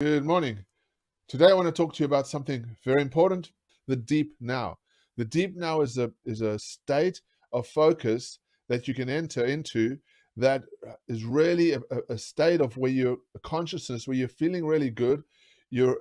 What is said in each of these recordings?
Good morning. Today I want to talk to you about something very important, the deep now. The deep now is a state of focus that you can enter into that is really a state of where you're a consciousness where you're feeling really good. You're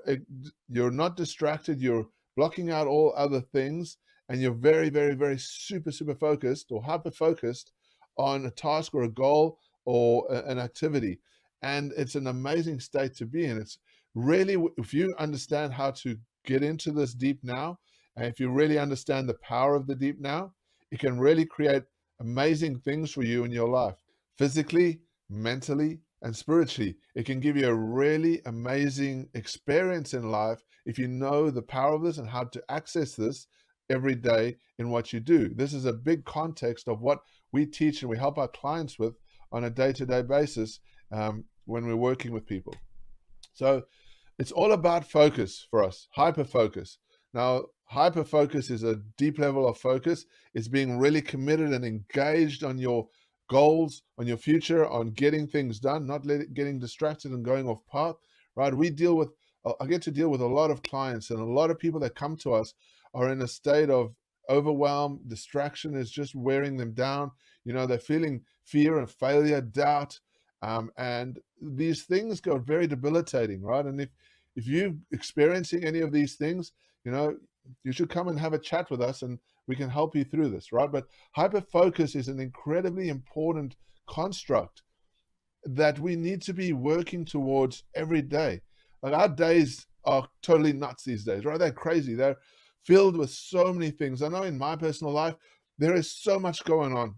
not distracted, you're blocking out all other things, and you're very super focused or hyper focused on a task or a goal or an activity. And it's an amazing state to be in. It's really, if you understand how to get into this deep now, and if you really understand the power of the deep now, it can really create amazing things for you in your life, physically, mentally, and spiritually. It can give you a really amazing experience in life if you know the power of this and how to access this every day in what you do. This is a big context of what we teach and we help our clients with on a day-to-day basis when we're working with people. So it's all about focus for us, hyper focus. Now, hyper focus is a deep level of focus. It's being really committed and engaged on your goals, on your future, on getting things done, not getting distracted and going off path, right? I get to deal with a lot of clients, and a lot of people that come to us are in a state of overwhelm. Distraction is just wearing them down. They're feeling fear and failure, doubt, and these things go very debilitating, right? And if you're experiencing any of these things, you should come and have a chat with us and we can help you through this, right? But hyperfocus is an incredibly important construct that we need to be working towards every day. Like, our days are totally nuts these days, right? They're crazy. They're filled with so many things. I know in my personal life, there is so much going on.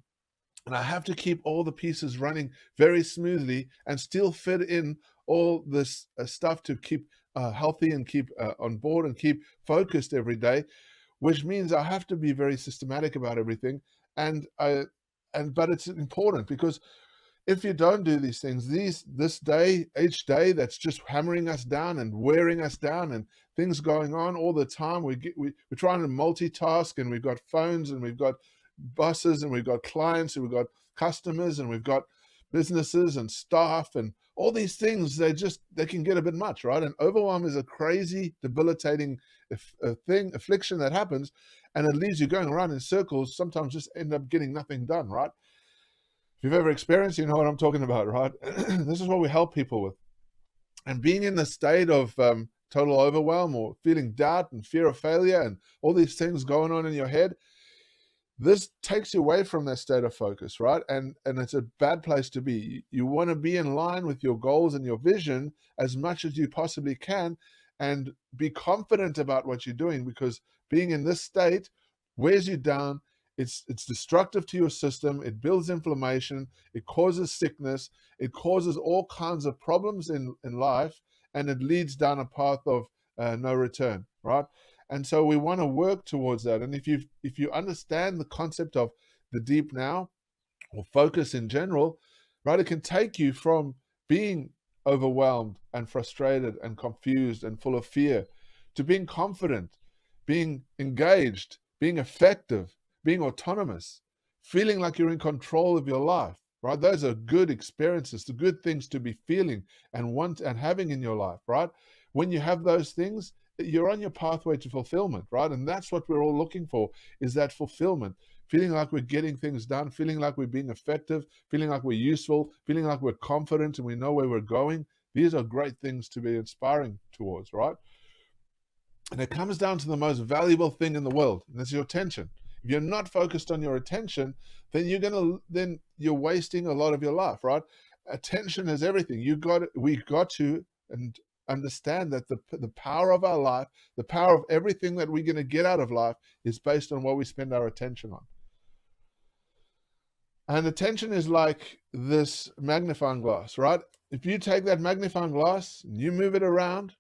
And I have to keep all the pieces running very smoothly and still fit in all this stuff to keep healthy and keep on board and keep focused every day, which means I have to be very systematic about everything. But it's important because if you don't do these things, each day that's just hammering us down and wearing us down and things going on all the time, we're trying to multitask, and we've got phones and we've got bosses and we've got clients and we've got customers and we've got businesses and staff and all these things. They can get a bit much, right? And overwhelm is a crazy, debilitating affliction that happens, and it leaves you going around in circles, sometimes just end up getting nothing done, right? If you've ever experienced, you know what I'm talking about, right? This is what we help people with. And being in the state of total overwhelm or feeling doubt and fear of failure and all these things going on in your head, this takes you away from that state of focus, right? And it's a bad place to be. You want to be in line with your goals and your vision as much as you possibly can and be confident about what you're doing, because being in this state wears you down. It's destructive to your system. It builds inflammation. It causes sickness. It causes all kinds of problems in life, and it leads down a path of no return, right? And so we want to work towards that. And if you understand the concept of the deep now or focus in general, right, it can take you from being overwhelmed and frustrated and confused and full of fear to being confident, being engaged, being effective, being autonomous, feeling like you're in control of your life, right? Those are good experiences, the good things to be feeling and want and having in your life, right? When you have those things, you're on your pathway to fulfillment, right? And that's what we're all looking for, is that fulfillment, feeling like we're getting things done, feeling like we're being effective, feeling like we're useful, feeling like we're confident and we know where we're going. These are great things to be inspiring towards, right? And it comes down to the most valuable thing in the world, and that's your attention. If you're not focused on your attention, then you're wasting a lot of your life, right? Attention is everything. We got to and understand that the power of our life, the power of everything that we're going to get out of life, is based on what we spend our attention on. And attention is like this magnifying glass, right? If you take that magnifying glass and you move it around,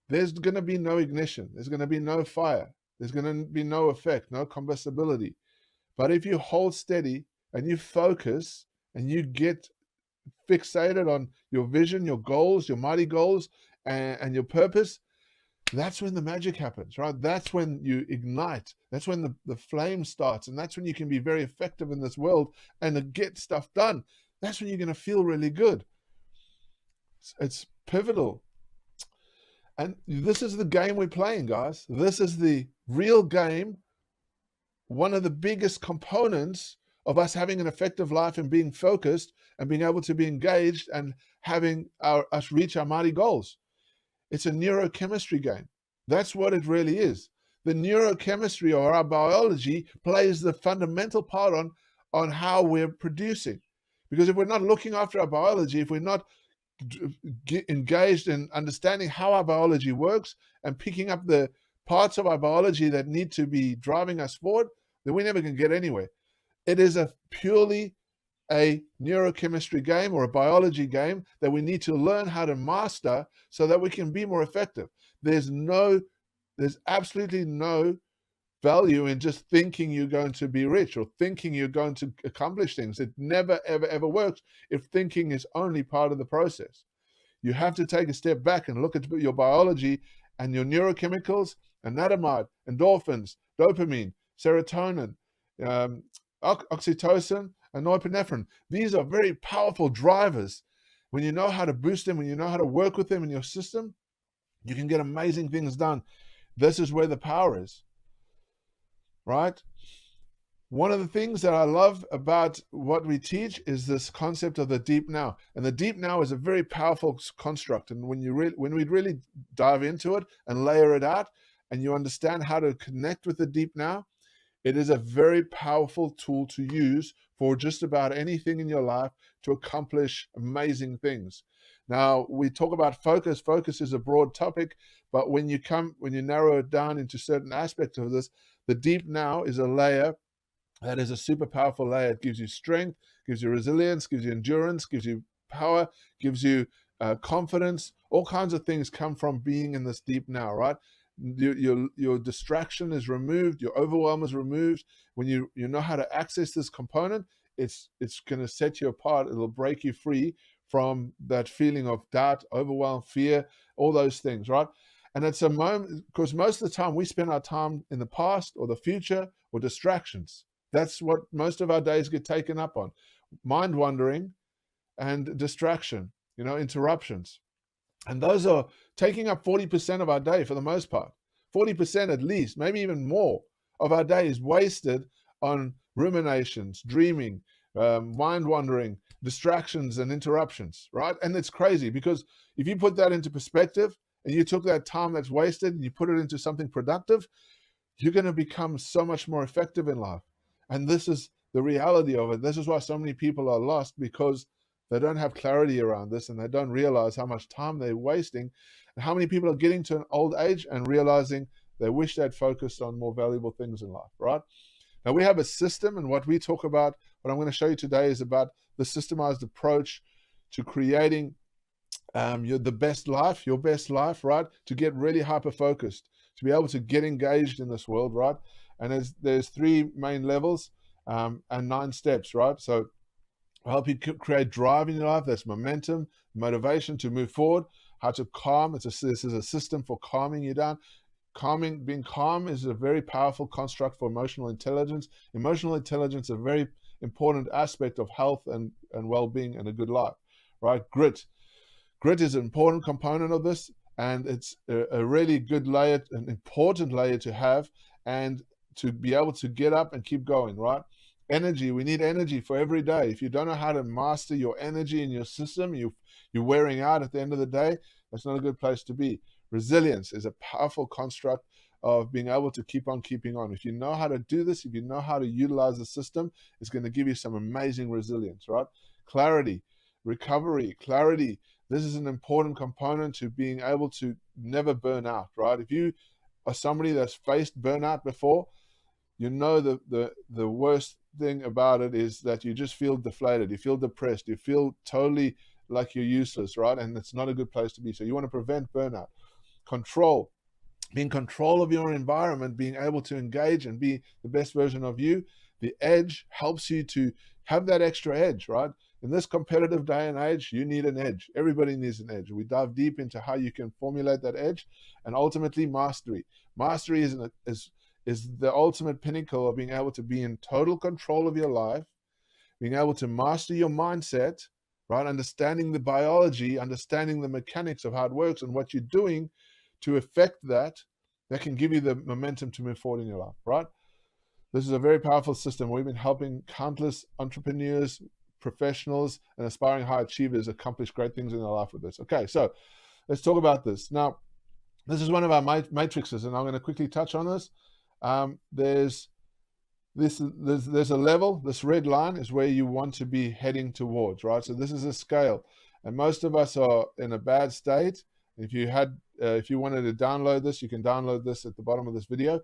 there's going to be no ignition. There's going to be no fire. There's going to be no effect, no combustibility. But if you hold steady and you focus and you get fixated on your vision, your goals, your mighty goals, and your purpose, that's when the magic happens, right? That's when you ignite. That's when the flame starts. And that's when you can be very effective in this world and get stuff done. That's when you're going to feel really good. It's pivotal And this is the game we're playing, guys. This is the real game. One of the biggest components of us having an effective life and being focused and being able to be engaged and having us reach our mighty goals. It's a neurochemistry game. That's what it really is. The neurochemistry or our biology plays the fundamental part on how we're producing. Because if we're not looking after our biology, if we're not engaged in understanding how our biology works and picking up the parts of our biology that need to be driving us forward, then we never can get anywhere. It is a purely a neurochemistry game or a biology game that we need to learn how to master so that we can be more effective. There's absolutely no value in just thinking you're going to be rich or thinking you're going to accomplish things. It never, ever, ever works if thinking is only part of the process. You have to take a step back and look at your biology and your neurochemicals, anandamide, endorphins, dopamine, serotonin, oxytocin, and norepinephrine. These are very powerful drivers. When you know how to boost them, when you know how to work with them in your system, you can get amazing things done. This is where the power is, right? One of the things that I love about what we teach is this concept of the deep now. And the deep now is a very powerful construct. And when we really dive into it and layer it out, and you understand how to connect with the deep now, it is a very powerful tool to use for just about anything in your life to accomplish amazing things. Now, we talk about focus. Focus is a broad topic, but when you narrow it down into certain aspects of this, the deep now is a layer that is a super powerful layer. It gives you strength, gives you resilience, gives you endurance, gives you power, gives you confidence. All kinds of things come from being in this deep now, right? Your distraction is removed, your overwhelm is removed. When you know how to access this component, it's going to set you apart. It'll break you free from that feeling of doubt, overwhelm, fear, all those things, right? And it's a moment, because most of the time we spend our time in the past or the future or distractions. That's what most of our days get taken up on. Mind wandering and distraction, interruptions. And those are taking up 40% of our day for the most part. 40% at least, maybe even more of our day is wasted on ruminations, dreaming, mind wandering, distractions and interruptions, right? And it's crazy because if you put that into perspective and you took that time that's wasted and you put it into something productive, you're going to become so much more effective in life. And this is the reality of it. This is why so many people are lost, because they don't have clarity around this and they don't realize how much time they're wasting and how many people are getting to an old age and realizing they wish they'd focused on more valuable things in life, right? Now we have a system, and what we talk about, what I'm going to show you today is about the systemized approach to creating the best life, your best life, right? To get really hyper-focused, to be able to get engaged in this world, right? And there's 3 main levels and 9 steps, right? So I'll help you create drive in your life. That's momentum, motivation to move forward, how to calm. This is a system for calming you down. Being calm is a very powerful construct for emotional intelligence. Emotional intelligence is a very important aspect of health and well-being and a good life, right? Grit is an important component of this, and it's a really good layer, an important layer to have, and to be able to get up and keep going, right? Energy, we need energy for every day. If you don't know how to master your energy in your system, you're wearing out at the end of the day. That's not a good place to be. Resilience is a powerful construct of being able to keep on keeping on. If you know how to do this, if you know how to utilize the system, it's going to give you some amazing resilience, right? Clarity, recovery, clarity. This is an important component to being able to never burn out, right? If you are somebody that's faced burnout before, you know the worst thing about it is that you just feel deflated, you feel depressed, you feel totally like you're useless, right? And it's not a good place to be. So you want to prevent burnout. Control, being control of your environment, being able to engage and be the best version of you. The edge helps you to have that extra edge, right? In this competitive day and age, you need an edge. Everybody needs an edge. We dive deep into how you can formulate that edge, and ultimately mastery. Mastery is the ultimate pinnacle of being able to be in total control of your life, being able to master your mindset, right? Understanding the biology, understanding the mechanics of how it works and what you're doing to affect that can give you the momentum to move forward in your life, right? This is a very powerful system. We've been helping countless entrepreneurs, professionals, and aspiring high achievers accomplish great things in their life with this. Okay, so let's talk about this. Now, this is one of our matrices, and I'm going to quickly touch on this. There's a level. This red line is where you want to be heading towards, right? So this is a scale, and most of us are in a bad state. If you wanted to download this, you can download this at the bottom of this video.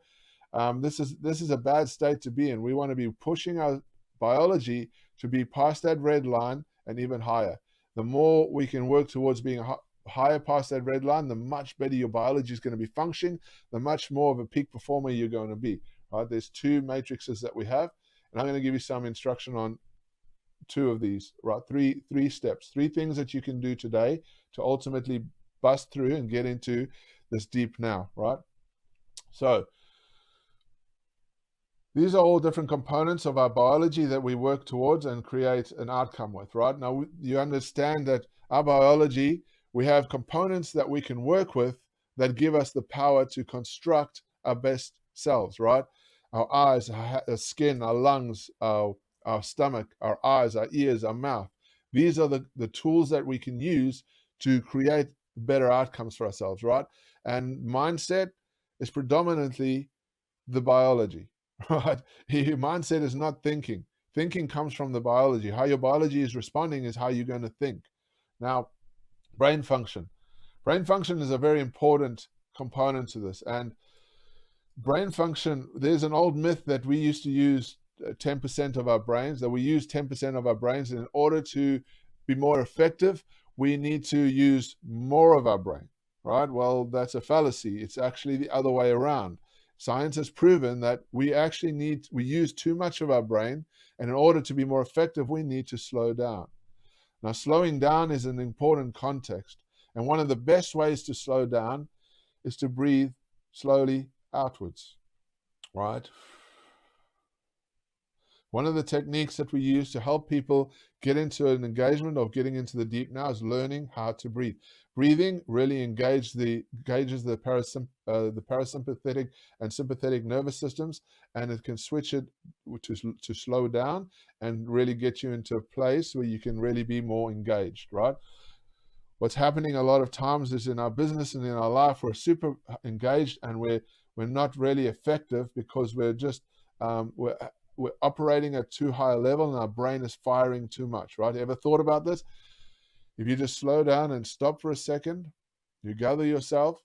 This is a bad state to be in. We want to be pushing our biology to be past that red line and even higher. The more we can work towards being higher past that red line, the much better your biology is going to be functioning, the much more of a peak performer you're going to be. Right? There's two matrices that we have, and I'm going to give you some instruction on two of these. Right? Three steps, three things that you can do today to ultimately bust through and get into this deep now. Right? So these are all different components of our biology that we work towards and create an outcome with, right? Now, you understand that our biology, we have components that we can work with that give us the power to construct our best selves, right? Our eyes, our skin, our lungs, our stomach, our eyes, our ears, our mouth. These are the tools that we can use to create better outcomes for ourselves, right? And mindset is predominantly the biology. Right? Your mindset is not thinking. Thinking comes from the biology. How your biology is responding is how you're going to think. Now, brain function. Brain function is a very important component to this. And brain function, there's an old myth that we used to use 10% of our brains, that we use 10% of our brains. And in order to be more effective, we need to use more of our brain, right? Well, that's a fallacy. It's actually the other way around. Science has proven that we use too much of our brain, and in order to be more effective, we need to slow down. Now, slowing down is an important context, and one of the best ways to slow down is to breathe slowly outwards, right? One of the techniques that we use to help people get into an engagement of getting into the deep now is learning how to breathe. Breathing really engages the parasympathetic and sympathetic nervous systems, and it can switch it to slow down and really get you into a place where you can really be more engaged, right? What's happening a lot of times is in our business and in our life, we're super engaged and we're not really effective because we're just we're operating at too high a level and our brain is firing too much, right? Ever thought about this? If you just slow down and stop for a second, you gather yourself,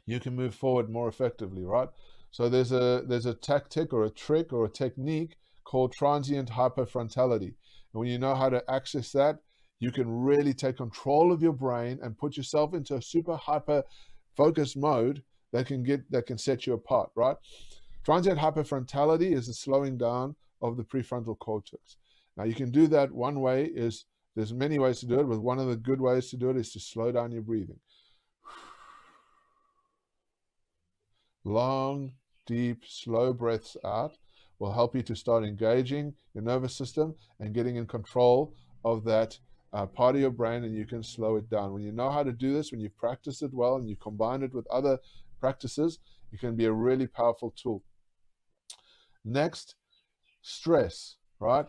you can move forward more effectively, right? So there's a tactic or a trick or a technique called transient hyperfrontality. And when you know how to access that, you can really take control of your brain and put yourself into a super hyper focus mode that can set you apart, right? Transient hyperfrontality is the slowing down of the prefrontal cortex. Now, you can do that. One way is, there's many ways to do it, but one of the good ways to do it is to slow down your breathing. Long, deep, slow breaths out will help you to start engaging your nervous system and getting in control of that part of your brain, and you can slow it down. When you know how to do this, when you've practiced it well and you combine it with other practices, it can be a really powerful tool. Next, stress, right?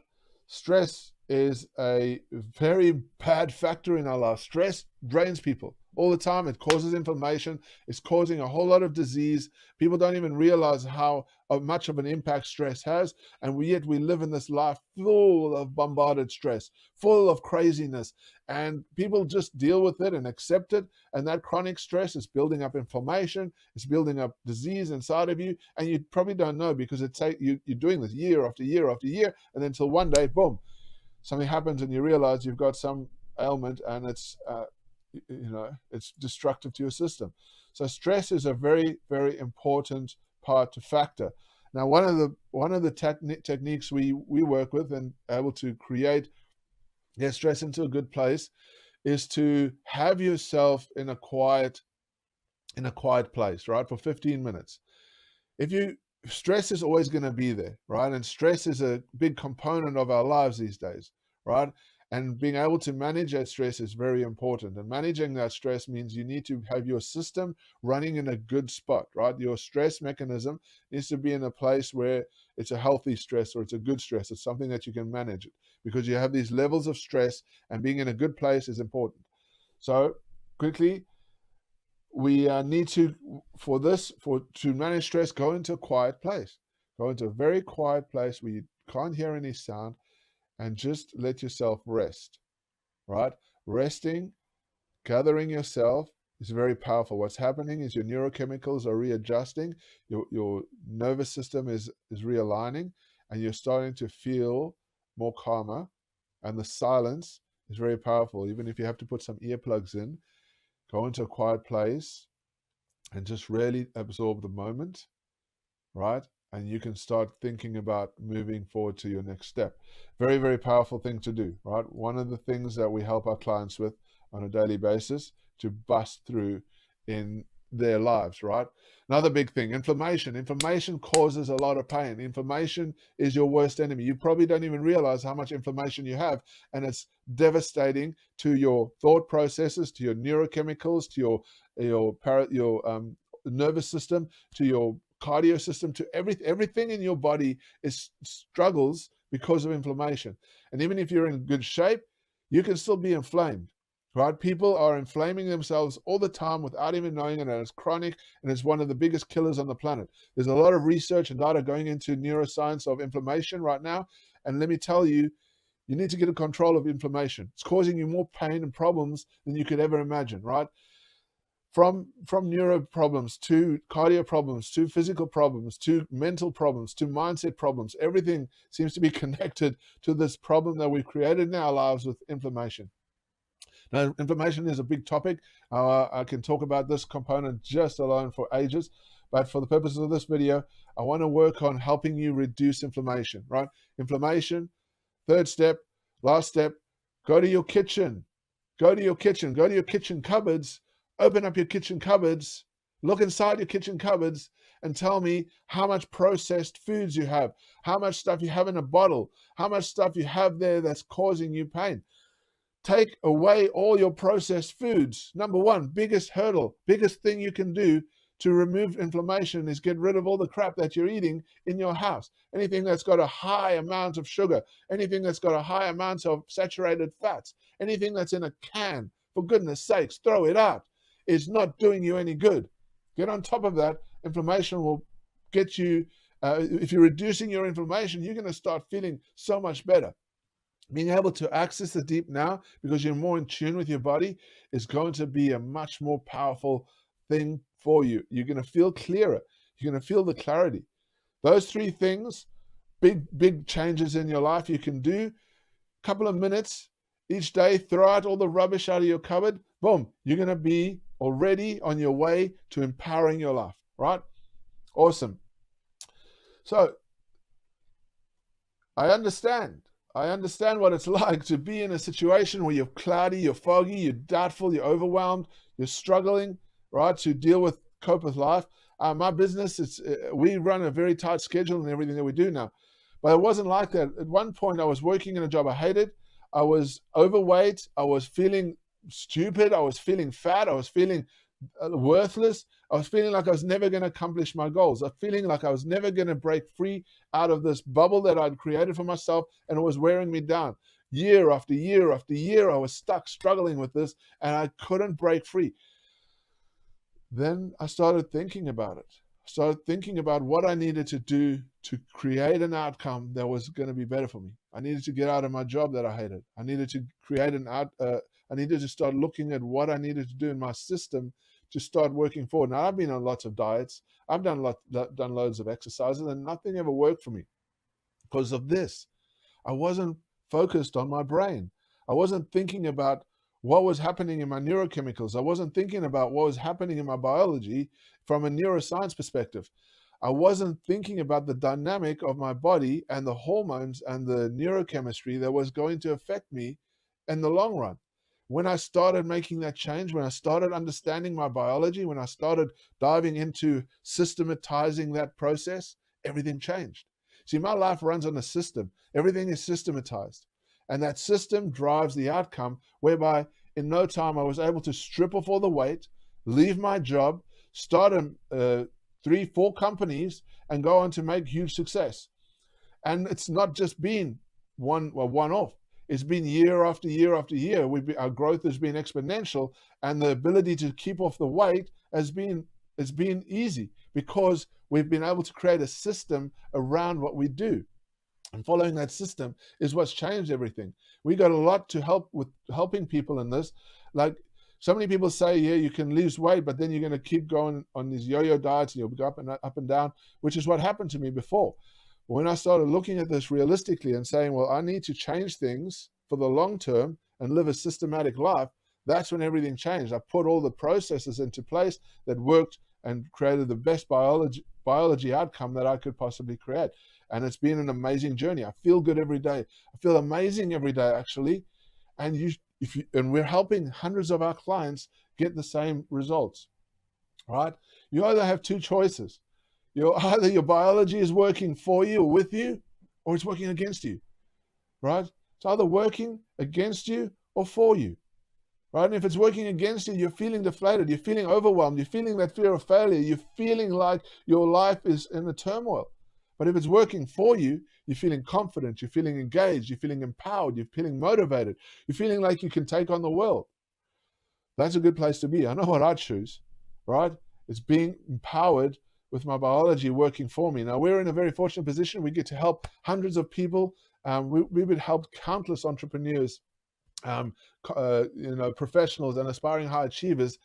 Stress is a very bad factor in our life. Stress drains people all the time. It causes inflammation. It's causing a whole lot of disease. People don't even realize how much of an impact stress has. And yet we live in this life full of bombarded stress, full of craziness. And people just deal with it and accept it. And that chronic stress is building up inflammation. It's building up disease inside of you. And you probably don't know because you're doing this year after year after year. And then until one day, boom, something happens and you realize you've got some ailment and it's destructive to your system. So stress is a very, very important part to factor. Now, one of the techniques we work with and able to get stress into a good place is to have yourself in a quiet place, right, for 15 minutes. Stress is always going to be there, right? And stress is a big component of our lives these days, right? And being able to manage that stress is very important. And managing that stress means you need to have your system running in a good spot, right? Your stress mechanism needs to be in a place where it's a healthy stress or it's a good stress. It's something that you can manage, because you have these levels of stress, and being in a good place is important. So quickly, we need to, to manage stress, go into a quiet place. Go into a very quiet place where you can't hear any sound, and just let yourself rest, right? Resting, gathering yourself is very powerful. What's happening is your neurochemicals are readjusting, your nervous system is realigning, and you're starting to feel more calmer. And the silence is very powerful. Even if you have to put some earplugs in, go into a quiet place and just really absorb the moment, right? And you can start thinking about moving forward to your next step. Very, very powerful thing to do, right? One of the things that we help our clients with on a daily basis to bust through in their lives, right? Another big thing, inflammation. Inflammation causes a lot of pain. Inflammation is your worst enemy. You probably don't even realize how much inflammation you have, and it's devastating to your thought processes, to your neurochemicals, to your nervous system, to your cardio system, to everything in your body is struggles because of inflammation. And even if you're in good shape, you can still be inflamed, right? People are inflaming themselves all the time without even knowing it, and it's chronic, and it's one of the biggest killers on the planet. There's a lot of research and data going into neuroscience of inflammation right now, and let me tell you, you need to get a control of inflammation. It's causing you more pain and problems than you could ever imagine, right? From neuro problems to cardio problems to physical problems to mental problems to mindset problems, everything seems to be connected to this problem that we've created in our lives with inflammation. Now, inflammation is a big topic. I can talk about this component just alone for ages, but for the purposes of this video, I want to work on helping you reduce inflammation, right? Inflammation, third step, last step, go to your kitchen. Go to your kitchen. Go to your kitchen cupboards. Open up your kitchen cupboards. Look inside your kitchen cupboards and tell me how much processed foods you have, how much stuff you have in a bottle, how much stuff you have there that's causing you pain. Take away all your processed foods. Number one, biggest hurdle, biggest thing you can do to remove inflammation is get rid of all the crap that you're eating in your house. Anything that's got a high amount of sugar, anything that's got a high amount of saturated fats, anything that's in a can, for goodness sakes, throw it out. It's not doing you any good. Get on top of that. Inflammation will get you, if you're reducing your inflammation, you're going to start feeling so much better. Being able to access the deep now, because you're more in tune with your body, is going to be a much more powerful thing for you. You're going to feel clearer. You're going to feel the clarity. Those three things, big changes in your life you can do. A couple of minutes each day, throw out all the rubbish out of your cupboard. Boom, you're going to be already on your way to empowering your life, right? Awesome. So I understand what it's like to be in a situation where you're cloudy, you're foggy, you're doubtful, you're overwhelmed, you're struggling, right, to cope with life. My business, we run a very tight schedule in everything that we do now. But it wasn't like that. At one point, I was working in a job I hated. I was overweight. I was feeling stupid. I was feeling fat. I was feeling worthless. I was feeling like I was never going to accomplish my goals. I was feeling like I was never going to break free out of this bubble that I'd created for myself, and it was wearing me down. Year after year after year, I was stuck struggling with this, and I couldn't break free. Then I started thinking about it. I started thinking about what I needed to do to create an outcome that was going to be better for me. I needed to get out of my job that I hated. I needed to create I needed to start looking at what I needed to do in my system to start working forward. Now, I've been on lots of diets. I've done loads of exercises, and nothing ever worked for me because of this. I wasn't focused on my brain. I wasn't thinking about what was happening in my neurochemicals. I wasn't thinking about what was happening in my biology from a neuroscience perspective. I wasn't thinking about the dynamic of my body and the hormones and the neurochemistry that was going to affect me in the long run. When I started making that change, when I started understanding my biology, when I started diving into systematizing that process, everything changed. See, my life runs on a system. Everything is systematized. And that system drives the outcome whereby in no time I was able to strip off all the weight, leave my job, start 3-4 companies, and go on to make huge success. And it's not just been one-off. It's been year after year after year. Our growth has been exponential, and the ability to keep off the weight has been easy because we've been able to create a system around what we do. And following that system is what's changed everything. We got a lot to help with helping people in this. Like so many people say, yeah, you can lose weight, but then you're going to keep going on these yo-yo diets and you'll go up and down, which is what happened to me before. When I started looking at this realistically and saying, well, I need to change things for the long term and live a systematic life, that's when everything changed. I put all the processes into place that worked and created the best biology outcome that I could possibly create. And it's been an amazing journey. I feel good every day. I feel amazing every day, actually. And we're helping hundreds of our clients get the same results, right? You either have two choices. Either your biology is working for you or with you, or it's working against you, right? It's either working against you or for you, right? And if it's working against you, you're feeling deflated, you're feeling overwhelmed, you're feeling that fear of failure, you're feeling like your life is in a turmoil. But if it's working for you, you're feeling confident, you're feeling engaged, you're feeling empowered, you're feeling motivated, you're feeling like you can take on the world. That's a good place to be. I know what I'd choose, right? It's being empowered with my biology working for me. Now, we're in a very fortunate position. We get to help hundreds of people. We would help countless entrepreneurs, professionals and aspiring high achievers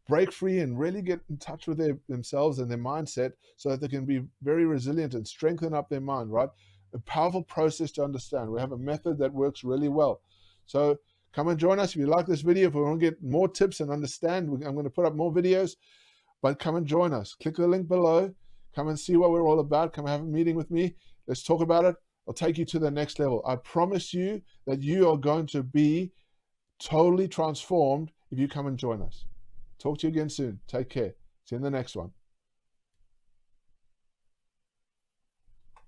break free and really get in touch with themselves and their mindset so that they can be very resilient and strengthen up their mind, right? A powerful process to understand. We have a method that works really well. So come and join us if you like this video. If we want to get more tips and understand, I'm going to put up more videos. But come and join us. Click the link below. Come and see what we're all about. Come have a meeting with me. Let's talk about it. I'll take you to the next level. I promise you that you are going to be totally transformed if you come and join us. Talk to you again soon. Take care. See you in the next one.